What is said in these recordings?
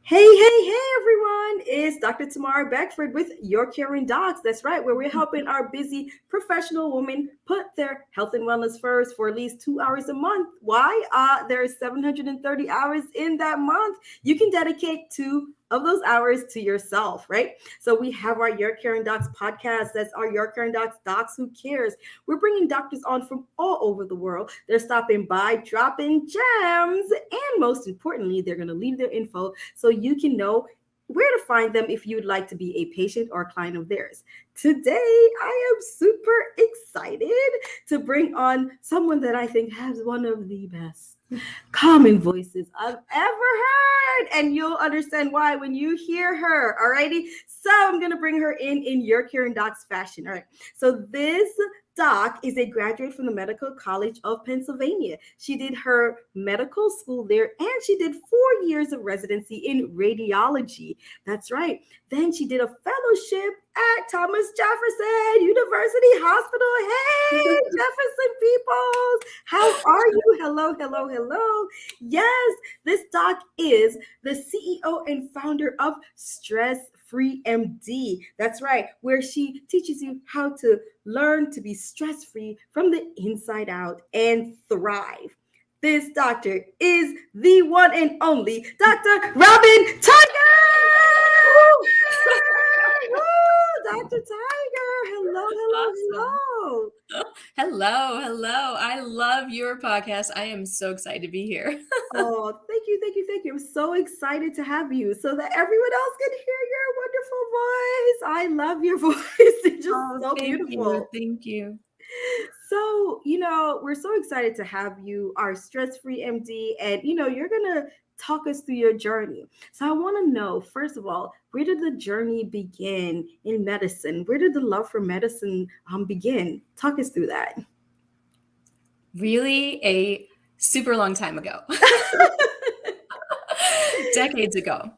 Hey, everyone. It's Dr. Tamara Beckford with Your Caring Docs. That's right, where we're helping our busy professional women put their health and wellness first for at least 2 hours a month. Why? There's 730 hours in that month. You can dedicate two of those hours to yourself, right? So we have our Your Caring Docs podcast. That's our Your Caring Docs Docs Who Cares. We're bringing doctors on from all over the world. They're stopping by, dropping gems, and most importantly, they're going to leave their info so you can know where to find them if you'd like to be a patient or a client of theirs. Today, I am super excited to bring on someone that I think has one of the best common voices I've ever heard. And you'll understand why when you hear her. Alrighty. So I'm going to bring her in Your Caring Docs fashion. All right. So this Doc is a graduate from the Medical College of Pennsylvania. She did her medical school there and she did 4 years of residency in radiology. That's right. Then she did a fellowship at Thomas Jefferson University Hospital. Hey, Jefferson peoples, how are you? Hello. Yes, this Doc is the CEO and founder of Stress Free MD. That's right, where she teaches you how to learn to be stress free from the inside out and thrive. This doctor is the one and only Dr. Robyn Tiger. Dr. Tiger, hello. Hello. I love your podcast. I am so excited to be here. Oh, thank you. I'm so excited to have you so that everyone else can hear your wonderful voice. I love your voice. It's just so beautiful. Thank you. So, we're so excited to have you, our stress-free MD, and you're gonna talk us through your journey. So I want to know, first of all, where did the journey begin in medicine? Where did the love for medicine begin? Talk us through that. Really a super long time ago. Decades ago.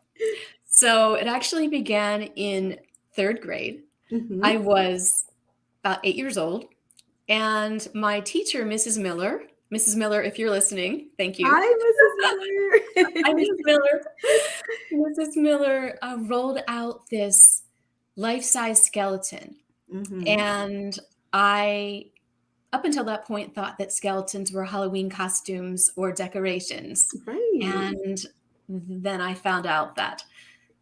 So it actually began in third grade. Mm-hmm. I was about 8 years old, and my teacher, Mrs. Miller, if you're listening, thank you. Hi, Mrs. Miller. Hi, Mrs. Miller. Mrs. Miller rolled out this life-size skeleton. Mm-hmm. And I, up until that point, thought that skeletons were Halloween costumes or decorations. Right. And then I found out that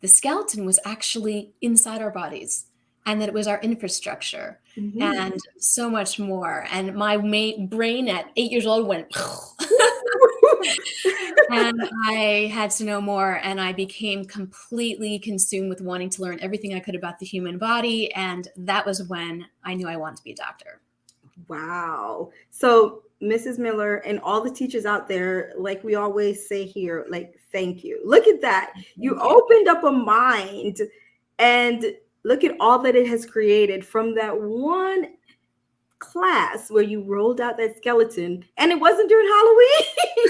the skeleton was actually inside our bodies and that it was our infrastructure and so much more. And my brain at 8 years old went, and I had to know more. And I became completely consumed with wanting to learn everything I could about the human body. And that was when I knew I wanted to be a doctor. Wow. So Mrs. Miller and all the teachers out there, like we always say here, like, thank you. Look at that. You opened up a mind and look at all that it has created from that one class where you rolled out that skeleton and it wasn't during Halloween.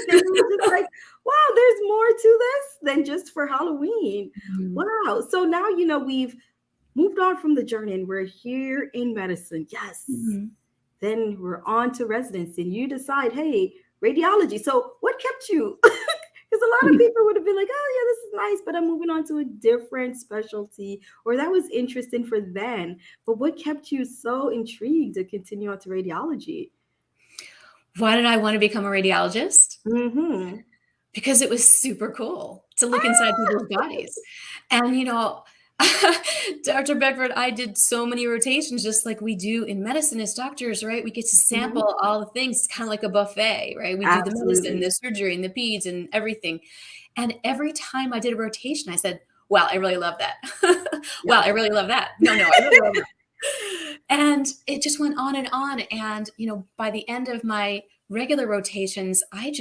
It was just like, wow, there's more to this than just for Halloween. Mm-hmm. Wow. So now, we've moved on from the journey and we're here in medicine. Yes. Mm-hmm. Then we're on to residency and you decide, hey, radiology. So what kept you? Because a lot of people would have been like, oh, yeah, this is nice, but I'm moving on to a different specialty, or that was interesting for them. But what kept you so intrigued to continue on to radiology? Why did I want to become a radiologist? Mm-hmm. Because it was super cool to look inside people's bodies. And, Dr. Beckford, I did so many rotations just like we do in medicine as doctors, right? We get to sample all the things. It's kind of like a buffet, right? We do the medicine, the surgery, and the peds and everything. And every time I did a rotation, I said, wow, I really love that. Wow, I really love that. No, I really love that. And it just went on. And, by the end of my regular rotations, I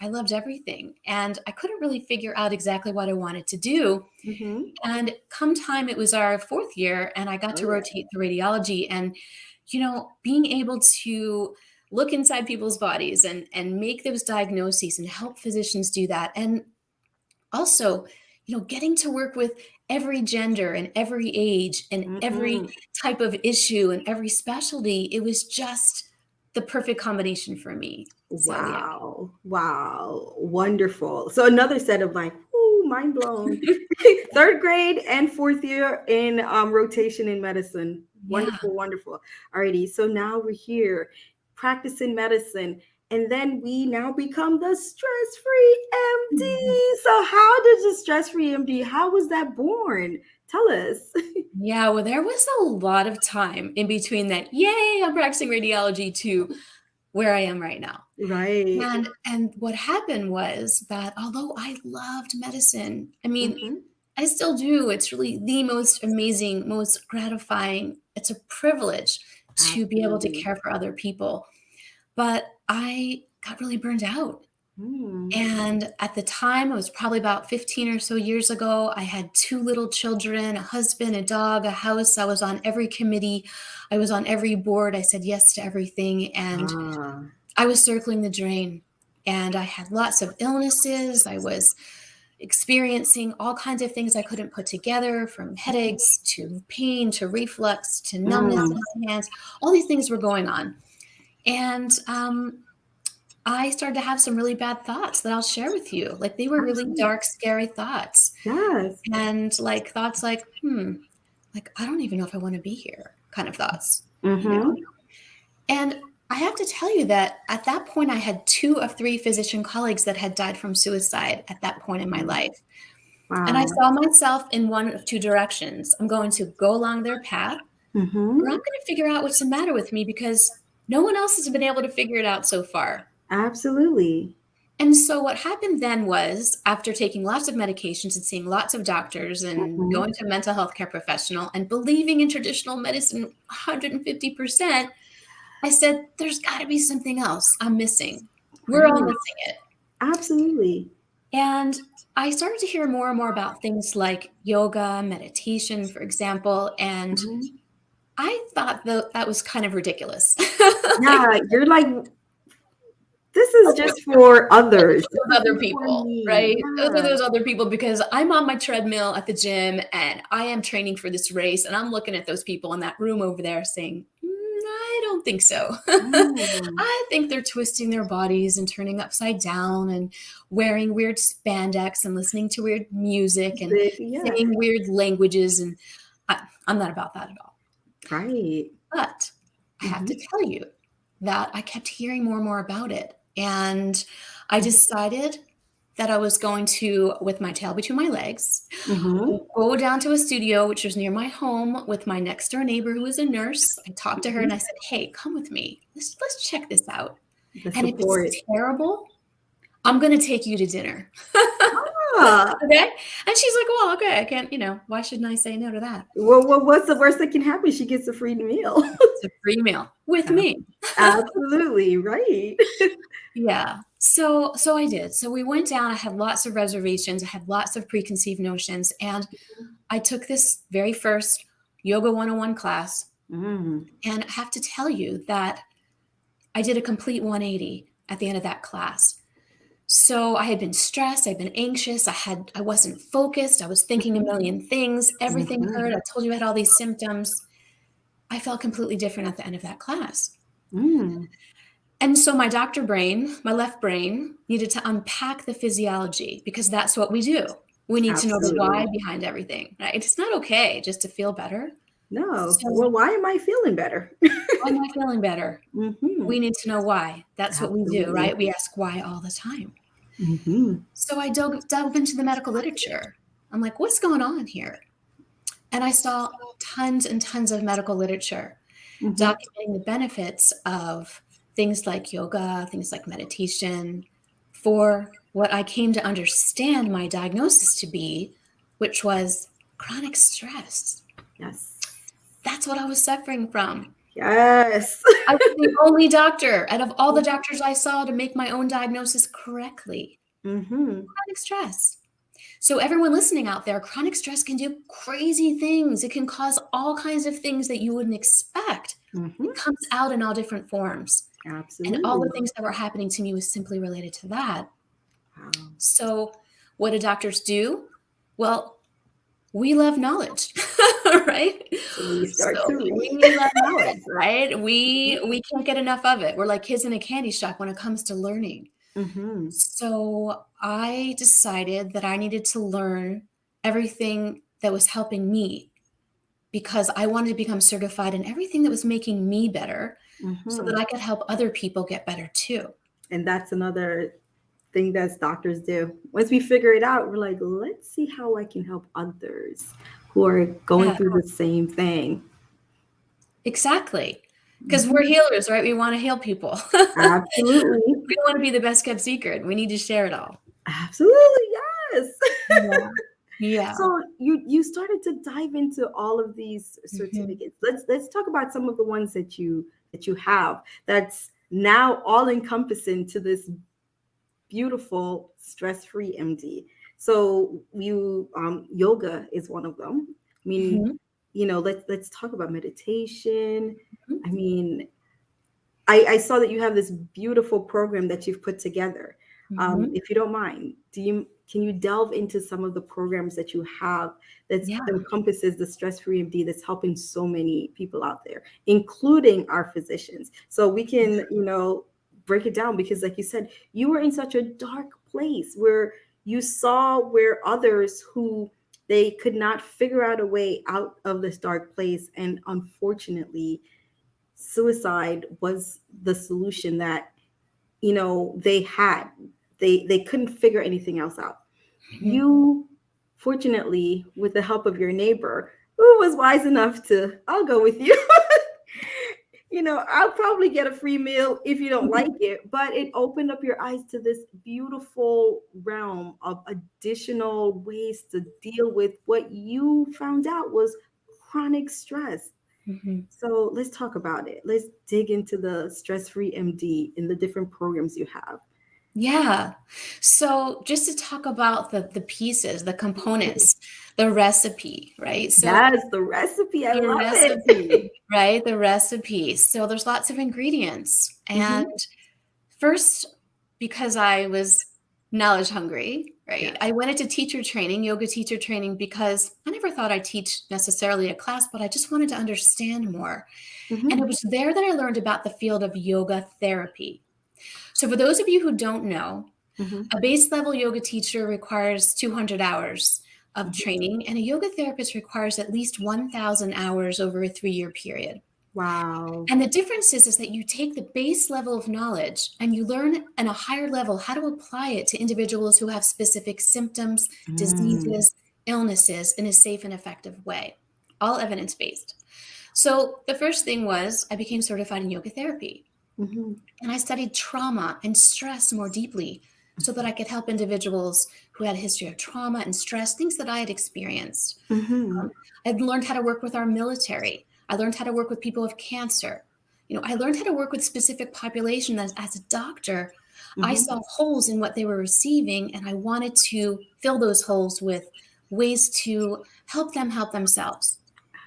loved everything. And I couldn't really figure out exactly what I wanted to do. Mm-hmm. And come time, it was our fourth year and I got to rotate the radiology and, being able to look inside people's bodies and make those diagnoses and help physicians do that. And also, getting to work with every gender and every age and every type of issue and every specialty, it was just the perfect combination for me. Wow. Wonderful. So another set of like, Mind blown. Third grade and fourth year in rotation in medicine. Yeah. Wonderful, wonderful. Alrighty, so now we're here practicing medicine, and then we now become the stress-free MD. So how did the stress-free MD? How was that born? Tell us. Yeah, well, there was a lot of time in between that, yay, I'm practicing radiology, to where I am right now. Right. And what happened was that although I loved medicine, I mean, Mhm. I still do. It's really the most amazing, most gratifying. It's a privilege to be able to Absolutely. care for other people. But I got really burned out. Mm. And at the time, it was probably about 15 or so years ago. I had 2 little children, a husband, a dog, a house. I was on every committee. I was on every board. I said yes to everything. And Ah. I was circling the drain. And I had lots of illnesses. I was experiencing all kinds of things I couldn't put together, from headaches to pain to reflux to numbness Mm. in my hands. All these things were going on. And I started to have some really bad thoughts that I'll share with you. Like, they were really Absolutely. dark, scary thoughts. Yes. And like thoughts like, like, I don't even know if I want to be here, kind of thoughts, you know? Mm-hmm. And I have to tell you that at that point, I had 2 of 3 physician colleagues that had died from suicide at that point in my life. And I Wow. saw myself in one of 2 directions. I'm going to go along their path, Mm-hmm. or I'm going to figure out what's the matter with me, because no one else has been able to figure it out so far. Absolutely. And so what happened then was, after taking lots of medications and seeing lots of doctors and Mm-hmm. going to a mental health care professional and believing in traditional medicine 150%, I said, there's got to be something else I'm missing. We're all Right. missing it. Absolutely. And I started to hear more and more about things like yoga, meditation, for example, and Mhm. I thought that was kind of ridiculous. Yeah, you're like, this is just for others. For This those other isn't for people, me. right? Those are Yeah. those other people, because I'm on my treadmill at the gym and I am training for this race, and I'm looking at those people in that room over there saying, I don't think so. Mm. I think they're twisting their bodies and turning upside down and wearing weird spandex and listening to weird music and Yeah. saying weird languages. And I'm not about that at all. Right. But I have Mhm. to tell you that I kept hearing more and more about it. And I decided that I was going to, with my tail between my legs, Mhm. go down to a studio, which was near my home, with my next door neighbor who was a nurse. I talked to her and I Mhm. said, hey, come with me. Let's check this out. The And if it's support. terrible, I'm going to take you to dinner. Ah. Okay. And she's like, well, okay, I can't, why shouldn't I say no to that? Well, what's the worst that can happen? She gets a free meal. It's a free meal with me. Absolutely. Right. Yeah. So I did. So we went down. I had lots of reservations. I had lots of preconceived notions. And I took this very first Yoga 101 class. Mm. And I have to tell you that I did a complete 180 at the end of that class. So I had been stressed. I'd been anxious. I wasn't focused. I was thinking a million things. Everything hurt. Mhm. I told you I had all these symptoms. I felt completely different at the end of that class. Mm. And so my doctor brain, my left brain, needed to unpack the physiology, because that's what we do. We need to know the why Absolutely. behind everything, right? It's not okay just to feel better. No. So Well, why am I feeling better? why am I feeling better? Mm-hmm. We need to know why. That's what we do, Absolutely. right? We ask why all the time. Mm-hmm. So I dove into the medical literature. I'm like, what's going on here? And I saw tons and tons of medical literature Mm-hmm. documenting the benefits of things like yoga, things like meditation, for what I came to understand my diagnosis to be, which was chronic stress. Yes. That's what I was suffering from. Yes. I was the only doctor out of all the doctors I saw to make my own diagnosis correctly. Mm-hmm. Chronic stress. So everyone listening out there, chronic stress can do crazy things. It can cause all kinds of things that you wouldn't expect. Mm-hmm. It comes out in all different forms. And all the Absolutely. things that were happening to me was simply related to that. Wow. So what do doctors do? Well, we love knowledge, right? So we start So to read. we love knowledge, right? We can't get enough of it. We're like kids in a candy shop when it comes to learning. Mm-hmm. So I decided that I needed to learn everything that was helping me because I wanted to become certified in everything that was making me better so Mm-hmm. that I could help other people get better too. And that's another thing that doctors do. Once we figure it out, we're like, let's see how I can help others who are going Yeah, through the same thing. exactly. Because we're Mhm. healers, right? We want to heal people. Absolutely. We want to be the best kept secret. We need to share it all. Absolutely. Yes. Yeah. Yeah. So you started to dive into all of these Mhm. certificates. Let's talk about some of the ones that you have that's now all encompassing to this beautiful stress-free MD. So you yoga is one of them. I mean, Mhm. let's talk about meditation. Mhm. I mean, I saw that you have this beautiful program that you've put together. Mhm. If you don't mind, can you delve into some of the programs that you have that Yeah. encompasses the stress-free MD that's helping so many people out there, including our physicians? So we can, break it down because, like you said, you were in such a dark place where you saw where others who they could not figure out a way out of this dark place, and unfortunately suicide was the solution that they had. They couldn't figure anything else out. Mhm. You, fortunately, with the help of your neighbor who was wise enough to, I'll go with you. I'll probably get a free meal if you don't like it, but it opened up your eyes to this beautiful realm of additional ways to deal with what you found out was chronic stress. Mhm. So let's talk about it. Let's dig into the stress-free MD and the different programs you have. Yeah. So just to talk about the pieces, the components, the recipe, right? So Yes, the recipe. I the love recipe, it. right? The recipe. So there's lots of ingredients. And Hmm. first, because I was knowledge hungry, right? Yeah. I went into teacher training, yoga teacher training, because I never thought I'd teach necessarily a class, but I just wanted to understand more. And it Hmm. was there that I learned about the field of yoga therapy. So for those of you who don't know, Hmm. a base level yoga teacher requires 200 hours of Hmm. training, and a yoga therapist requires at least 1,000 hours over a 3-year period. Wow. And the difference is that you take the base level of knowledge and you learn at a higher level how to apply it to individuals who have specific symptoms, Mm. diseases, illnesses in a safe and effective way, all evidence based. So the first thing was I became certified in yoga therapy. Hmm. And I studied trauma and stress more deeply so that I could help individuals who had a history of trauma and stress, things that I had experienced. Hmm. I learned how to work with our military. I learned how to work with people with cancer. I learned how to work with specific population as a doctor. I Hmm. saw holes in what they were receiving, and I wanted to fill those holes with ways to help them help themselves.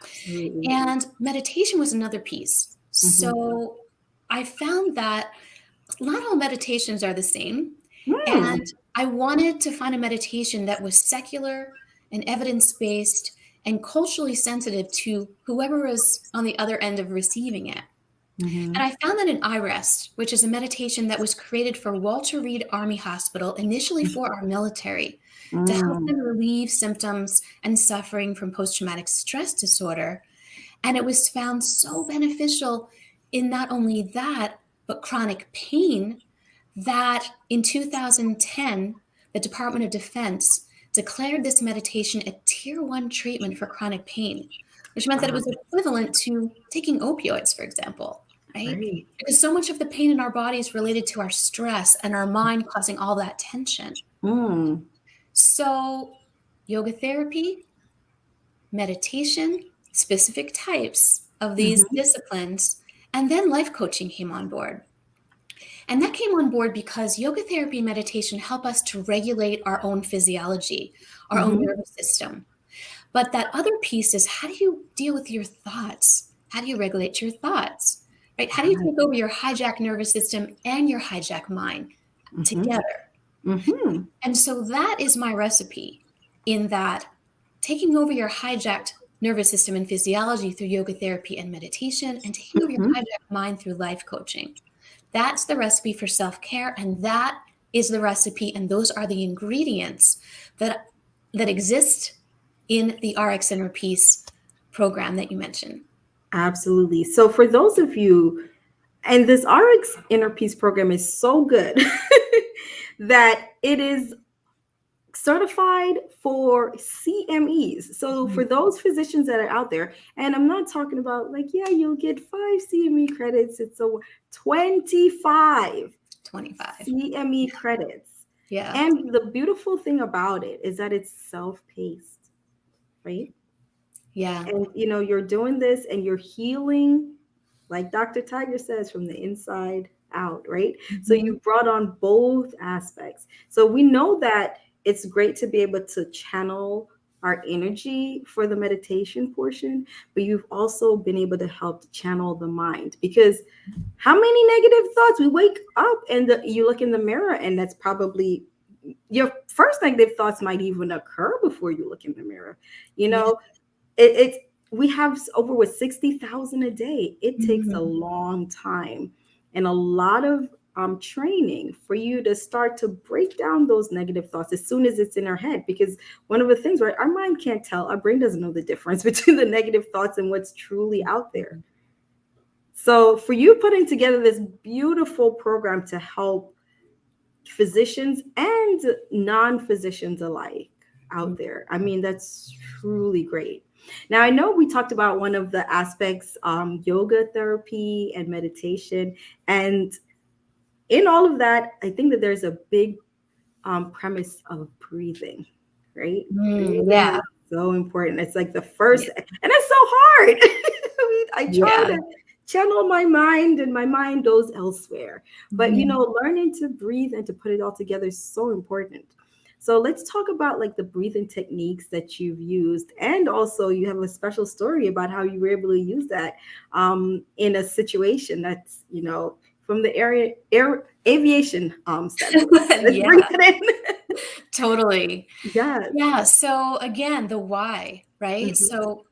Absolutely. And meditation was another piece. Hmm. So I found that not all meditations are the same. And Mm. I wanted to find a meditation that was secular and evidence based and culturally sensitive to whoever was on the other end of receiving it. Hmm. And I found that in iRest, which is a meditation that was created for Walter Reed Army Hospital, initially for our military, to help Mm. them relieve symptoms and suffering from post traumatic stress disorder. And it was found so beneficial in not only that, but chronic pain that in 2010, the Department of Defense declared this meditation a tier 1 treatment for chronic pain, which meant that it Wow. was equivalent to taking opioids, for example, right? Right. Because so much of the pain in our body is related to our stress and our mind causing all that tension. Mm. So, yoga therapy, meditation, specific types of these Hmm. disciplines, and then life coaching came on board. And that came on board because yoga therapy and meditation help us to regulate our own physiology, our own Hmm. nervous system. But that other piece is how do you deal with your thoughts? How do you regulate your thoughts? Right? How do you take over your hijack nervous system and your hijack mind Hmm. together? Hmm. And so that is my recipe in that taking over your hijacked nervous system and physiology through yoga therapy and meditation and taking over your Hmm. hijacked mind through life coaching. That's the recipe for self-care, and that is the recipe, and those are the ingredients that exist in the RX Inner Peace program that you mentioned. Absolutely. So for those of you, and this RX Inner Peace program is so good that it is certified for CMEs. So for those physicians that are out there, and I'm not talking about like, yeah, you'll get 5 CME credits. It's a 25 CME credits. Yeah. And the beautiful thing about it is that it's self-paced, right? Yeah. And you're doing this and you're healing, like Dr. Tiger says, from the inside out, right? So you brought on both aspects. So we know that it's great to be able to channel our energy for the meditation portion, but you've also been able to help to channel the mind, because how many negative thoughts? We wake up and you look in the mirror, and that's probably your first negative thoughts might even occur before you look in the mirror. It's we have over with 60,000 a day. It takes a long time and a lot of training for you to start to break down those negative thoughts as soon as it's in our head. Because one of the things, right, our mind can't tell, our brain doesn't know the difference between the negative thoughts and what's truly out there. So for you putting together this beautiful program to help physicians and non-physicians alike out there, I mean, that's truly great. Now, I know we talked about one of the aspects, yoga therapy and meditation. And in all of that, I think that there's a big premise of breathing, right? Breathing is so important. It's like the first, and it's so hard. I try to channel my mind and my mind goes elsewhere. But, learning to breathe and to put it all together is so important. So let's talk about like the breathing techniques that you've used. And also you have a special story about how you were able to use that in a situation that's, from the aviation standpoint. Let's bring it in. Totally. Yes. Yeah. So again, the why, right? So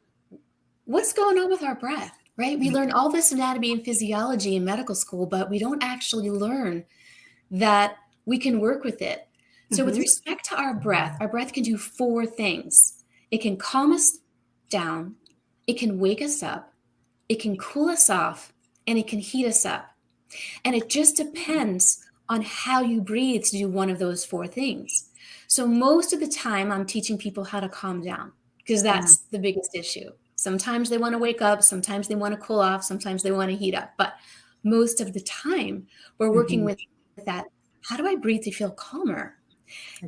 what's going on with our breath, right? We learn all this anatomy and physiology in medical school, but we don't actually learn that we can work with it. So with respect to our breath can do 4 things. It can calm us down, it can wake us up, it can cool us off, and it can heat us up. And it just depends on how you breathe to do one of those 4 things. So most of the time I'm teaching people how to calm down, because that's the biggest issue. Sometimes they want to wake up, sometimes they want to cool off, sometimes they want to heat up. But most of the time we're working with that. How do I breathe to feel calmer?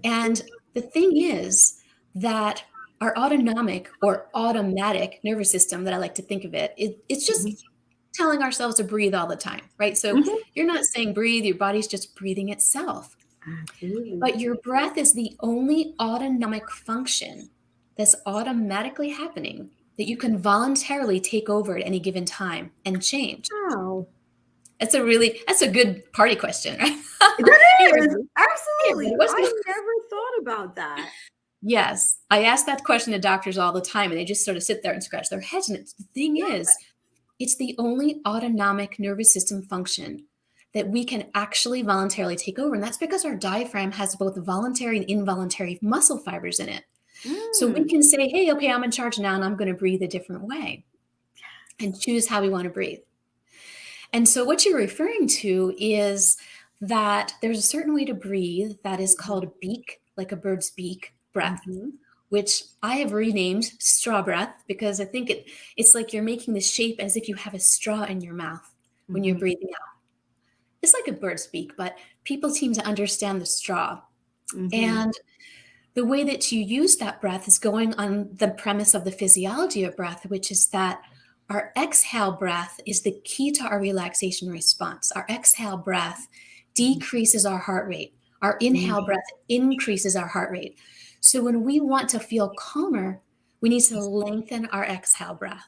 And the thing is that our autonomic or automatic nervous system, that I like to think of it's just telling ourselves to breathe all the time, right? So you're not saying breathe, your body's just breathing itself. But your breath is the only autonomic function that's automatically happening that you can voluntarily take over at any given time and change. Wow. That's a good party question, right? That is. Absolutely. I never thought about that. Yes. I ask that question to doctors all the time, and they just sort of sit there and scratch their heads. And the thing is, it's the only autonomic nervous system function that we can actually voluntarily take over. And that's because our diaphragm has both voluntary and involuntary muscle fibers in it. So we can say, hey, okay, I'm in charge now, and I'm going to breathe a different way and choose how we want to breathe. And so what you're referring to is that there's a certain way to breathe that is called beak, like a bird's beak breath, which I have renamed straw breath, because I think it's like you're making the shape as if you have a straw in your mouth when you're breathing out. It's like a bird's beak, but people seem to understand the straw. And the way that you use that breath is going on the premise of the physiology of breath, which is that our exhale breath is the key to our relaxation response. Our exhale breath decreases our heart rate. Our inhale breath increases our heart rate. So when we want to feel calmer, we need to lengthen our exhale breath.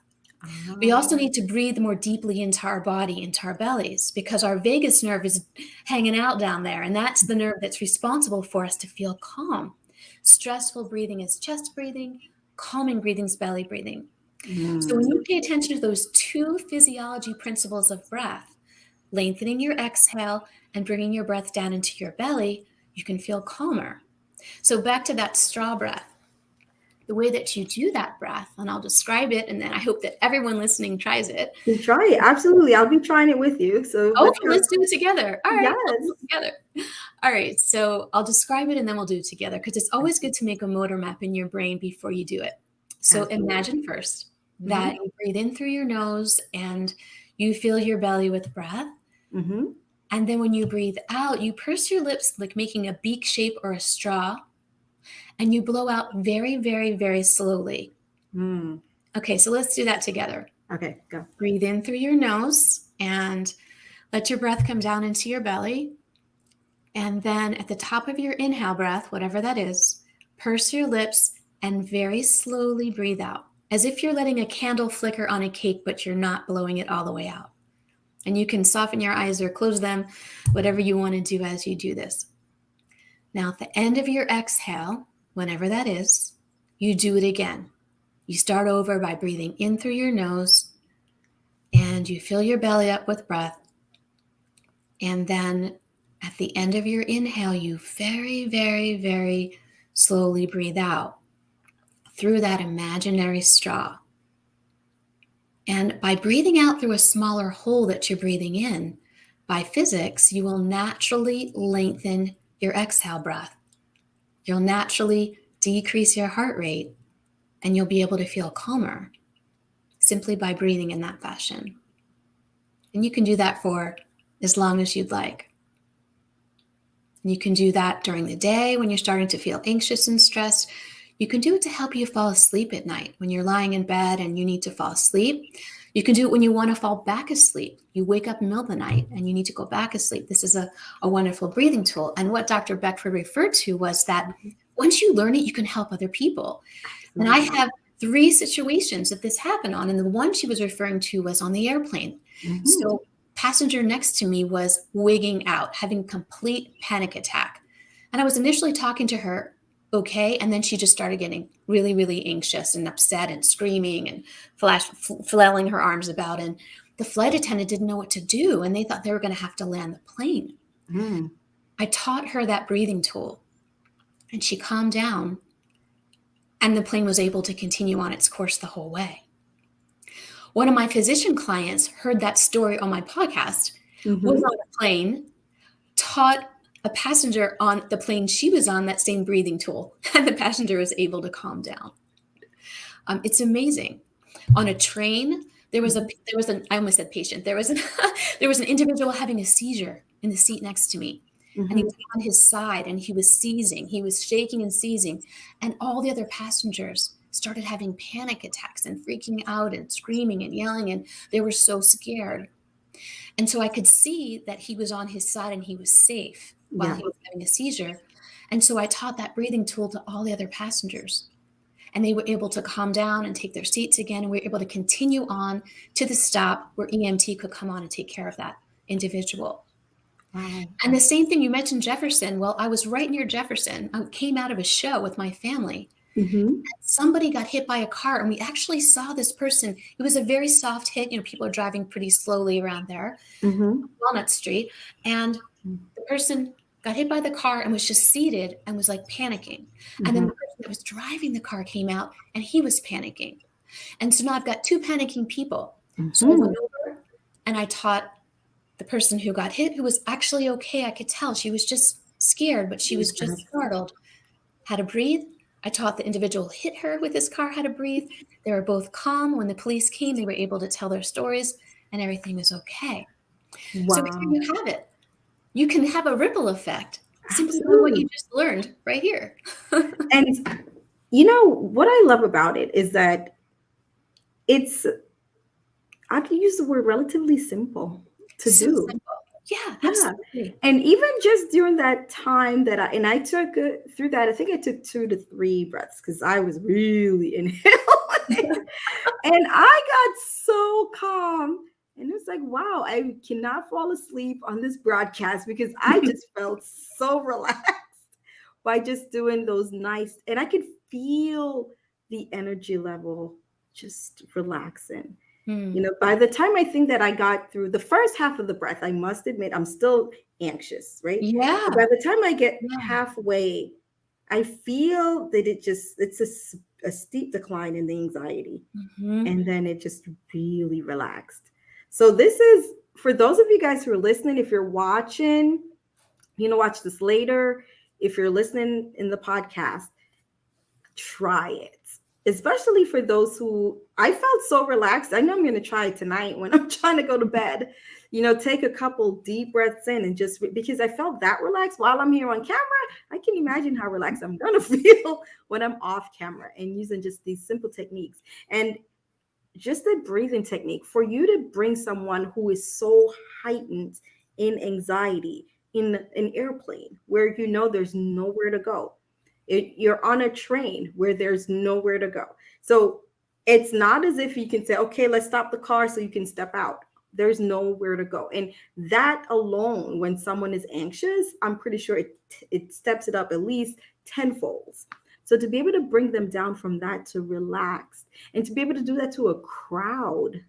We also need to breathe more deeply into our body, into our bellies, because our vagus nerve is hanging out down there. And that's the nerve that's responsible for us to feel calm. Stressful breathing is chest breathing. Calming breathing is belly breathing. So when you pay attention to those 2 physiology principles of breath, lengthening your exhale and bringing your breath down into your belly, you can feel calmer. So back to that straw breath. The way that you do that breath, and I'll describe it, and then I hope that everyone listening tries it. You try it. Absolutely. I'll be trying it with you. So Oh, let's go. let's do it together. All right, let's Yes. do it together. All right, so I'll describe it and then we'll do it together because it's always good to make a motor map in your brain before you do it. So Absolutely. imagine first that you breathe in through your nose and you fill your belly with breath. Mm-hmm. And then when you breathe out, you purse your lips like making a beak shape or a straw, and you blow out very, very, very slowly. Mm. Okay, so let's do that together. Okay, go. Breathe in through your nose and let your breath come down into your belly. And then at the top of your inhale breath, whatever that is, purse your lips and very slowly breathe out, as if you're letting a candle flicker on a cake, but you're not blowing it all the way out. And you can soften your eyes or close them, whatever you want to do as you do this. Now, at the end of your exhale, whenever that is, you do it again. You start over by breathing in through your nose and you fill your belly up with breath. And then at the end of your inhale, you very, very, very slowly breathe out through that imaginary straw. And by breathing out through a smaller hole that you're breathing in, by physics, you will naturally lengthen your exhale breath. You'll naturally decrease your heart rate and you'll be able to feel calmer simply by breathing in that fashion. And you can do that for as long as you'd like. And you can do that during the day when you're starting to feel anxious and stressed. You can do it to help you fall asleep at night when you're lying in bed and you need to fall asleep. You can do it when you want to fall back asleep. You wake up in the middle of the night and you need to go back asleep. This is a wonderful breathing tool. And what Dr. Beckford referred to was that once you learn it, you can help other people. And I have 3 situations that this happened on. And the one she was referring to was on the airplane. Mm-hmm. So passenger next to me was wigging out, having complete panic attack. And I was initially talking to her, okay, and then she just started getting really, really anxious and upset and screaming and flailing her arms about. And the flight attendant didn't know what to do, and they thought they were going to have to land the plane. Mm. I taught her that breathing tool, and she calmed down, and the plane was able to continue on its course the whole way. One of my physician clients heard that story on my podcast, was on a plane, taught a passenger on the plane she was on that same breathing tool, and the passenger was able to calm down. It's amazing. On a train, there was an I almost said patient. There was an individual having a seizure in the seat next to me. And he was on his side and he was seizing. He was shaking and seizing. And all the other passengers started having panic attacks and freaking out and screaming and yelling. And they were so scared. And so I could see that he was on his side and he was safe while he was having a seizure. And so I taught that breathing tool to all the other passengers. And they were able to calm down and take their seats again. And we were able to continue on to the stop where EMT could come on and take care of that individual. Wow. And the same thing, you mentioned Jefferson. Well, I was right near Jefferson. I came out of a show with my family. Mm-hmm. Somebody got hit by a car, and we actually saw this person. It was a very soft hit. People are driving pretty slowly around there, Walnut Street. And the person got hit by the car and was just seated and was like panicking. And then the person that was driving the car came out and he was panicking. And so now I've got 2 panicking people. So I went over and I taught the person who got hit, who was actually okay. I could tell she was just scared, but she was just startled, how to breathe. I taught the individual who hit her with his car how to breathe. They were both calm. When the police came, they were able to tell their stories and everything was okay. Wow. So here you have it. You can have a ripple effect simply by what you just learned right here. And what I love about it is that I can use the word relatively simple to So do. simple. Yeah, absolutely. And even just during that time that I took through that, I think I took 2 to 3 breaths because I was really inhaling. And I got so calm. And it's like, wow, I cannot fall asleep on this broadcast because I just felt so relaxed by just doing those nice, and I could feel the energy level just relaxing. Hmm. By the time I think that I got through the first half of the breath, I must admit I'm still anxious, right? But by Yeah. the time I get Yeah. halfway, I feel that it's a steep decline in the anxiety. Mhm. And then it just really relaxed. So this is for those of you guys who are listening, if you're watching, watch this later. If you're listening in the podcast, try it. Especially for those who I felt so relaxed. I know I'm going to try it tonight when I'm trying to go to bed. Take a couple deep breaths in and just because I felt that relaxed while I'm here on camera, I can imagine how relaxed I'm going to feel when I'm off camera and using just these simple techniques. And just a breathing technique for you to bring someone who is so heightened in anxiety in an airplane where there's nowhere to go. You're on a train where there's nowhere to go. So it's not as if you can say, okay, let's stop the car so you can step out. There's nowhere to go. And that alone, when someone is anxious, I'm pretty sure it steps it up at least tenfold. So to be able to bring them down from that to relax and to be able to do that to a crowd,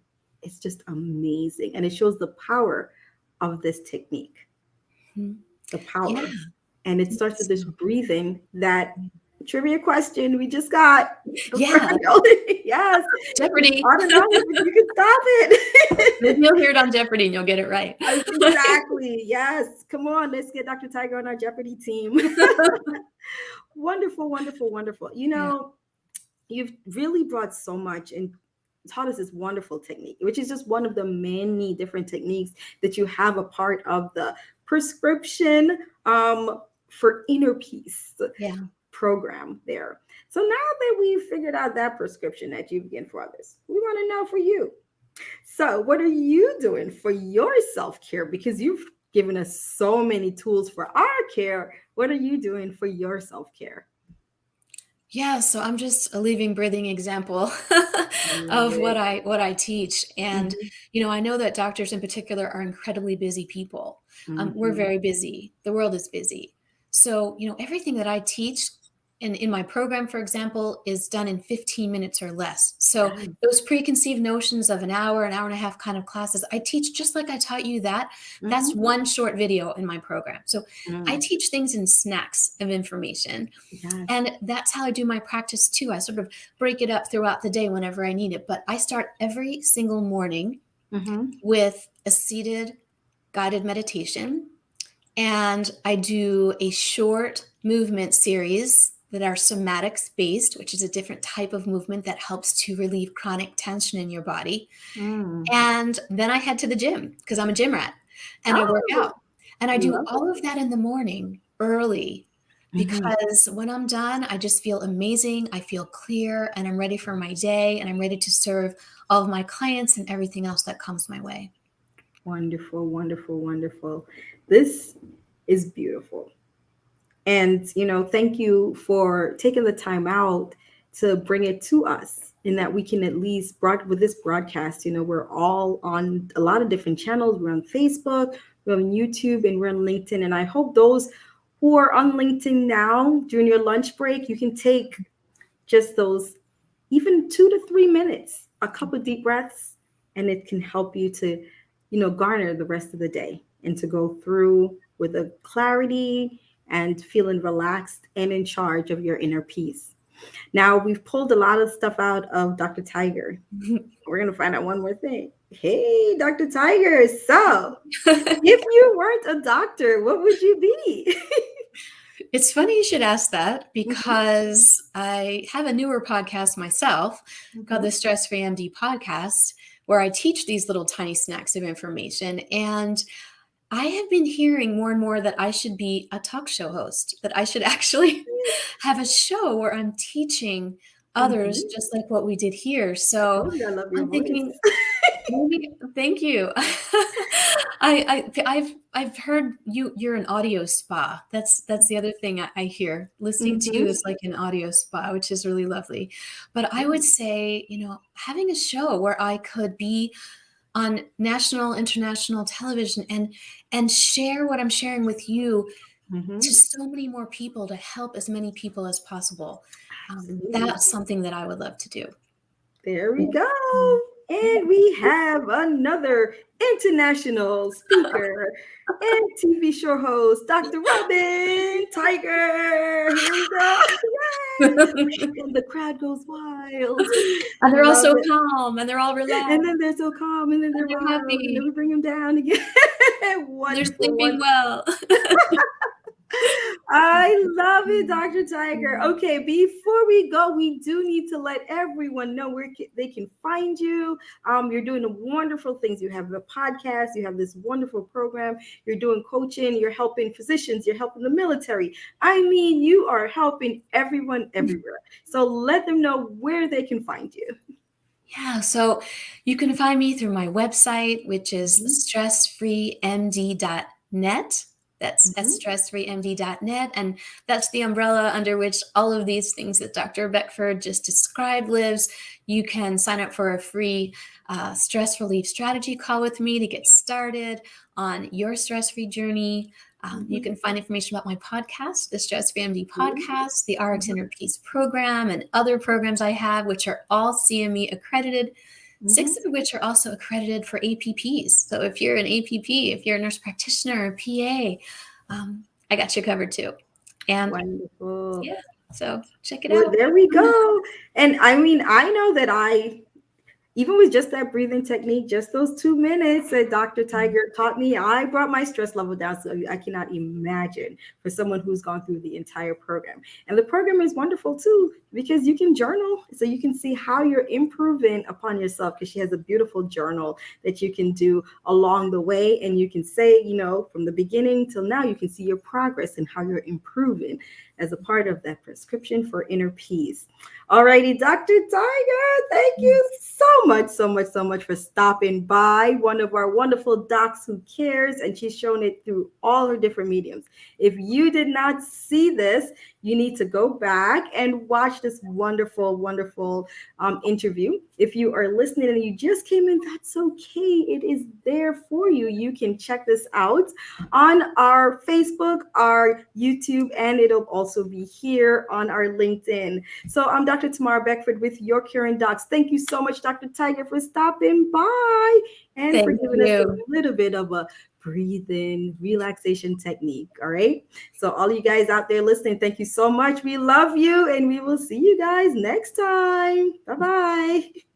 it's just amazing. And it shows the power of this technique, Mhm. the Yeah. power. And it starts with this So breathing that trivia question we just got before yeah. I go. Yes, it's Jeopardy. automatic, but you can stop it. Maybe you'll hear it on Jeopardy and you'll get it right. Exactly. Yes. Come on, let's get Dr. Tiger on our Jeopardy team. Wonderful, wonderful, wonderful. Yeah. You've really brought so much and taught us this wonderful technique, which is just one of the many different techniques that you have a part of the prescription for inner peace Yeah. program there. So now that we've figured out that prescription that you've given for others, we want to know for you. So, what are you doing for your self care? Because you've given us so many tools for our care. What are you doing for your self care? Yeah, so I'm just a living, breathing example Love of it. what I teach. And, Mhm, I know that doctors in particular are incredibly busy people. We're mhm. very busy. The world is busy. So, everything that I teach in my program, for example, is done in 15 minutes or less. So Yes. those preconceived notions of an hour and a half kind of classes, I teach just like I taught you that. That's Mhm, one short video in my program. So I mm. teach things in snacks of information. Yes. And that's how I do my practice too. I sort of break it up throughout the day whenever I need it. But I start every single morning Mhm. with a seated guided meditation. And I do a short movement series that are somatics based, which is a different type of movement that helps to relieve chronic tension in your body. Mm. And then I head to the gym because I'm a gym rat and I work Oh, out. And I do love all it. of that in the morning early Mhm. because when I'm done, I just feel amazing. I feel clear and I'm ready for my day and I'm ready to serve all of my clients and everything else that comes my way. Wonderful, wonderful, wonderful. This is beautiful. And, thank you for taking the time out to bring it to us in that we can at least with this broadcast, we're all on a lot of different channels. We're on Facebook, we're on YouTube, and we're on LinkedIn. And I hope those who are on LinkedIn now during your lunch break, you can take just those even 2 to 3 minutes, a couple of deep breaths, and it can help you to, garner the rest of the day and to go through with a clarity and feeling relaxed and in charge of your inner peace. Now, we've pulled a lot of stuff out of Dr. Tiger. We're going to find out one more thing. Hey, Dr. Tiger. So, if you weren't a doctor, what would you be? It's funny you should ask that Mhm, because I have a newer podcast myself called the mhm. Stress Free MD podcast, where I teach these little tiny snacks of information. And I have been hearing more and more that I should be a talk show host, that I should actually have a show where I'm teaching others Mhm. just like what we did here. I So told you I love your I'm voice. thinking, maybe, thank you. I've heard you're an audio spa. That's the other thing I hear. Listening to you Mhm. is like an audio spa, which is really lovely. But I would say, having a show where I could be on national, international television and share what I'm sharing with you to Mhm. so many more people to help as many people as possible. Absolutely. That's something that I would love to do. There we Mm. go. And we have another international speaker and TV show host, Dr. Robyn Tiger. Here we go. Yay! And the crowd goes wild. And they're all Love so it. calm and they're all relaxed And then they're so calm, and then they're and they're wild, and then happy we bring them down again. and they're Wonderful, sleeping wonderful. well. I love it, Dr. Tiger. Okay, before we go, we do need to let everyone know where they can find you. You're doing wonderful things. You have a podcast, you have this wonderful program, you're doing coaching, you're helping physicians, you're helping the military. I mean, you are helping everyone everywhere. So let them know where they can find you. Yeah, so you can find me through my website, which is stressfreemd.net. That's stressfreemd.net. And that's the umbrella under which all of these things that Dr. Beckford just described lives. You can sign up for a free stress relief strategy call with me to get started on your stress-free journey. You can find information about my podcast, the Stress Free MD podcast, the RX Inner Peace program, and other programs I have, which are all CME accredited, 6 of which are also accredited for APPs. So if you're an APP, if you're a nurse practitioner or PA, I got you covered too. And wonderful. Yeah, so check it Well, out. there we go. And I mean, I know that even with just that breathing technique, just those 2 minutes that Dr. Tiger taught me, I brought my stress level down. So I cannot imagine for someone who's gone through the entire program. And the program is wonderful too, because you can journal. So you can see how you're improving upon yourself, because she has a beautiful journal that you can do along the way. And you can say, from the beginning till now, you can see your progress and how you're improving as a part of that prescription for inner peace. All righty, Dr. Tiger, thank you so much for stopping by. One of our wonderful docs who cares, and she's shown it through all her different mediums. If you did not see this, you need to go back and watch this wonderful interview. If you are listening and you just came in, that's okay. It is there for you. You can check this out on our Facebook, our YouTube, and it'll also be here on our LinkedIn. So I'm Dr. Tamara Beckford with Your Caring Docs. Thank you so much, Dr. Tiger, for stopping by and for giving us a little bit of a breathing relaxation technique. All right. So all you guys out there listening, thank you so much. We love you, and we will see you guys next time. Bye-bye.